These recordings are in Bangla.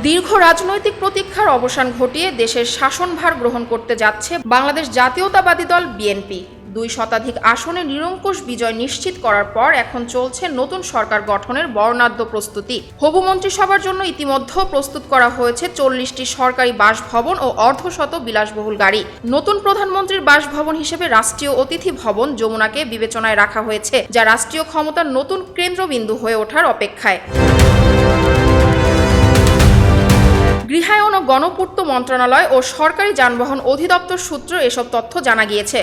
দীর্ঘ রাজনৈতিক প্রতীক্ষার অবসান ঘটিয়ে দেশের শাসনভার গ্রহণ করতে যাচ্ছে বাংলাদেশ জাতীয়তাবাদী দল বিএনপি। 2 শতাধিক আসনে নিরঙ্কুশ বিজয় নিশ্চিত করার পর এখন চলছে নতুন সরকার গঠনের বর্ণাঢ্য প্রস্তুতি। হবু মন্ত্রিসভার জন্য ইতিমধ্যে প্রস্তুত করা হয়েছে 40টি সরকারি বাসভবন ও অর্ধশত বিলাসবহুল গাড়ি। নতুন প্রধানমন্ত্রীর বাসভবন হিসেবে রাষ্ট্রীয় অতিথি ভবন যমুনাকে বিবেচনায় রাখা হয়েছে, যা রাষ্ট্রীয় ক্ষমতার নতুন কেন্দ্রবিন্দু হয়ে ওঠার অপেক্ষায়। গৃহায়ন ও গণপূর্ত মন্ত্রণালয় ও সরকারি যানবাহন অধিদপ্তর সূত্রে এসব তথ্য জানা গিয়েছে।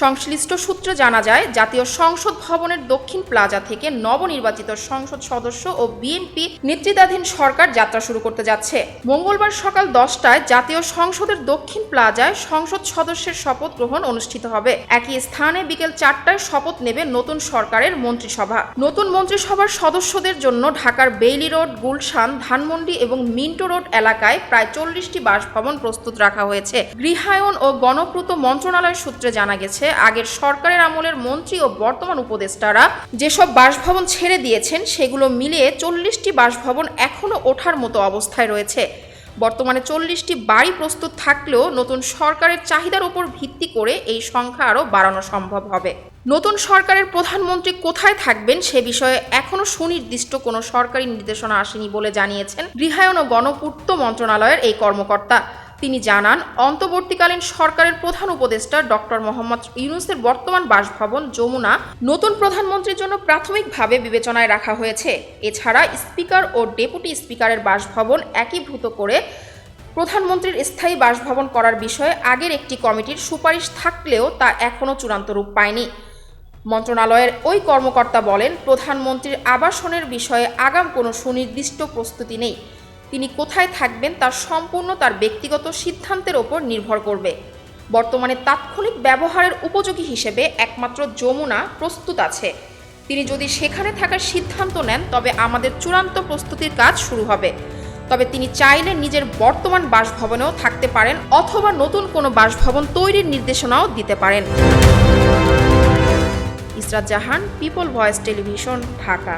সংশ্লিষ্ট সূত্রে জানা যায়, জাতীয় সংসদ ভবনের দক্ষিণ প্লাজা থেকে নবনির্বাচিত সংসদ সদস্য ও বিএনপি নেতৃত্বাধীন সরকার যাত্রা শুরু করতে যাচ্ছে। মঙ্গলবার সকাল 10টায় জাতীয় সংসদের দক্ষিণ প্লাজায় সংসদ সদস্যের শপথ গ্রহণ অনুষ্ঠিত হবে। একই স্থানে বিকেল 4টায় শপথ নেবে নতুন সরকারের মন্ত্রিসভা। নতুন মন্ত্রিসভার সদস্যদের জন্য ঢাকার বেইলি রোড, গুলশান, ধানমন্ডি এবং মিন্টো রোড এলাকায় প্রায় 40টি বাসভবন প্রস্তুত রাখা হয়েছে। গৃহায়ন ও গণপূর্ত মন্ত্রণালয় সূত্রে জানা গেছে, আগের সরকারের আমলের মন্ত্রী ও বর্তমান উপদেষ্টারা যেসব বাসভবন ছেড়ে দিয়েছেন সেগুলো মিলিয়ে 40টি বাসভবন এখনো ওঠার মতো অবস্থায় রয়েছে। বর্তমানে 40টি বাড়ি প্রস্তুত থাকলেও নতুন সরকারের চাহিদার উপর ভিত্তি করে এই সংখ্যা আরও বাড়ানো সম্ভব হবে। নতুন সরকারের প্রধানমন্ত্রী কোথায় থাকবেন সে বিষয়ে এখনো সুনির্দিষ্ট কোনো সরকারি নির্দেশনা আসেনি বলে জানিয়েছেন গৃহায়ন ও গণপূর্ত মন্ত্রণালয়ের এই কর্মকর্তা। তিনি জানান, অন্তর্বর্তীকালীন সরকারের প্রধান উপদেষ্টা ডক্টর মোহাম্মদ ইউনূসের বর্তমান বাসভবন যমুনা নতুন প্রধানমন্ত্রীর জন্য প্রাথমিকভাবে বিবেচনায় রাখা হয়েছে। এছাড়া স্পিকার ও ডেপুটি স্পিকারের বাসভবন একীভূত করে প্রধানমন্ত্রীর স্থায়ী বাসভবন করার বিষয়ে আগের একটি কমিটির সুপারিশ থাকলেও তা এখনও চূড়ান্ত রূপ পায়নি। মন্ত্রণালয়ের ওই কর্মকর্তা বলেন, প্রধানমন্ত্রীর আবাসনের বিষয়ে আগাম কোনো সুনির্দিষ্ট প্রস্তুতি নেই। তিনি কোথায় থাকবেন তা সম্পূর্ণ তার ব্যক্তিগত সিদ্ধান্তের ওপর নির্ভর করবে। বর্তমানে তাৎক্ষণিক ব্যবহারের উপযোগী হিসেবে একমাত্র যমুনা প্রস্তুত আছে। তিনি যদি সেখানে থাকার সিদ্ধান্ত নেন তবে আমাদের চূড়ান্ত প্রস্তুতির কাজ শুরু হবে। তবে তিনি চাইলে নিজের বর্তমান বাসভবনেও থাকতে পারেন অথবা নতুন কোনো বাসভবন তৈরির নির্দেশনাও দিতে পারেন। ইসরাত জাহান, পিপল ভয়েস টেলিভিশন, ঢাকা।